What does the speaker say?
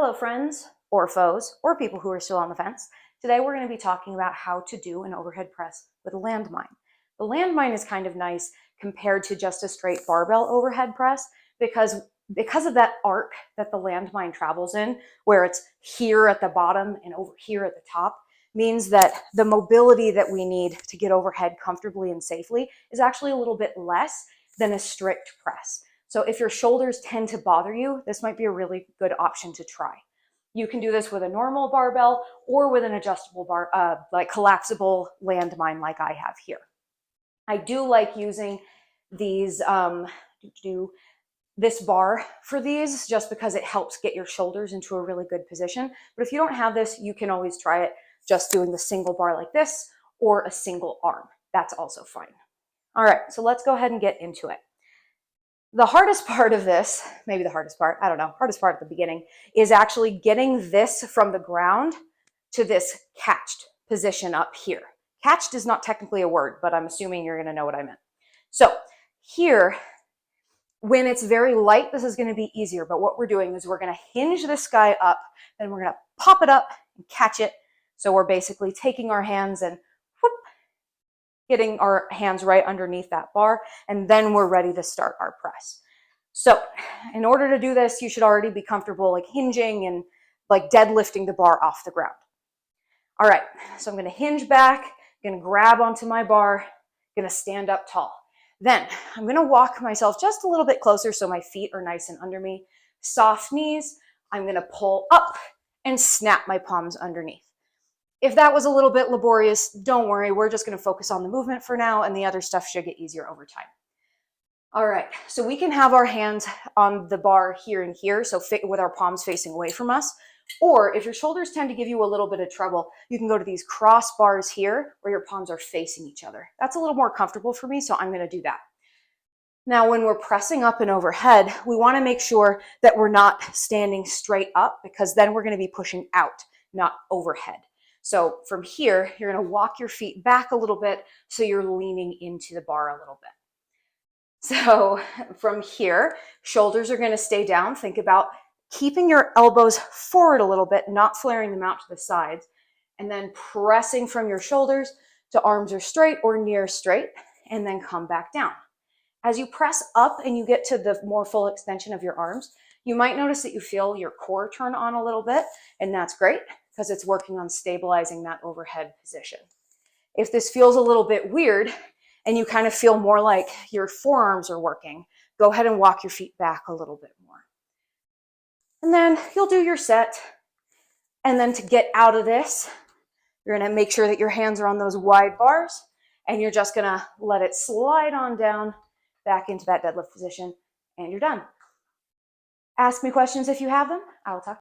Hello friends, or foes, or people who are still on the fence. Today we're going to be talking about how to do an overhead press with a landmine. The landmine is kind of nice compared to just a straight barbell overhead press because of that arc that the landmine travels in, where it's here at the bottom and over here at the top, means that the mobility that we need to get overhead comfortably and safely is actually a little bit less than a strict press. So if your shoulders tend to bother you, this might be a really good option to try. You can do this with a normal barbell or with an adjustable like collapsible landmine like I have here. I do like using these, this bar for these just because it helps get your shoulders into a really good position. But if you don't have this, you can always try it just doing the single bar like this or a single arm. That's also fine. All right, so let's go ahead and get into it. The hardest part of this, maybe the hardest part, I don't know, hardest part at the beginning, is actually getting this from the ground to this catched position up here. Catched is not technically a word, but I'm assuming you're gonna know what I meant. So here, when it's very light, this is gonna be easier, but what we're doing is we're gonna hinge this guy up, then we're gonna pop it up and catch it. So we're basically taking our hands and whoop, getting our hands right underneath that bar, and then we're ready to start our press. So in order to do this, you should already be comfortable like hinging and like deadlifting the bar off the ground. All right, so I'm gonna hinge back, gonna grab onto my bar, gonna stand up tall. Then I'm gonna walk myself just a little bit closer so my feet are nice and under me. Soft knees, I'm gonna pull up and snap my palms underneath. If that was a little bit laborious, don't worry, we're just gonna focus on the movement for now and the other stuff should get easier over time. All right, so we can have our hands on the bar here and here, so with our palms facing away from us. Or if your shoulders tend to give you a little bit of trouble, you can go to these cross bars here where your palms are facing each other. That's a little more comfortable for me, so I'm gonna do that. Now, when we're pressing up and overhead, we wanna make sure that we're not standing straight up because then we're gonna be pushing out, not overhead. So from here, you're gonna walk your feet back a little bit so you're leaning into the bar a little bit. So from here, shoulders are gonna stay down. Think about keeping your elbows forward a little bit, not flaring them out to the sides, and then pressing from your shoulders to arms are straight or near straight, and then come back down. As you press up and you get to the more full extension of your arms, you might notice that you feel your core turn on a little bit, and that's great because it's working on stabilizing that overhead position. If this feels a little bit weird and you kind of feel more like your forearms are working, go ahead and walk your feet back a little bit more. And then you'll do your set. And then to get out of this, you're gonna make sure that your hands are on those wide bars and you're just gonna let it slide on down back into that deadlift position and you're done. Ask me questions if you have them. I will talk.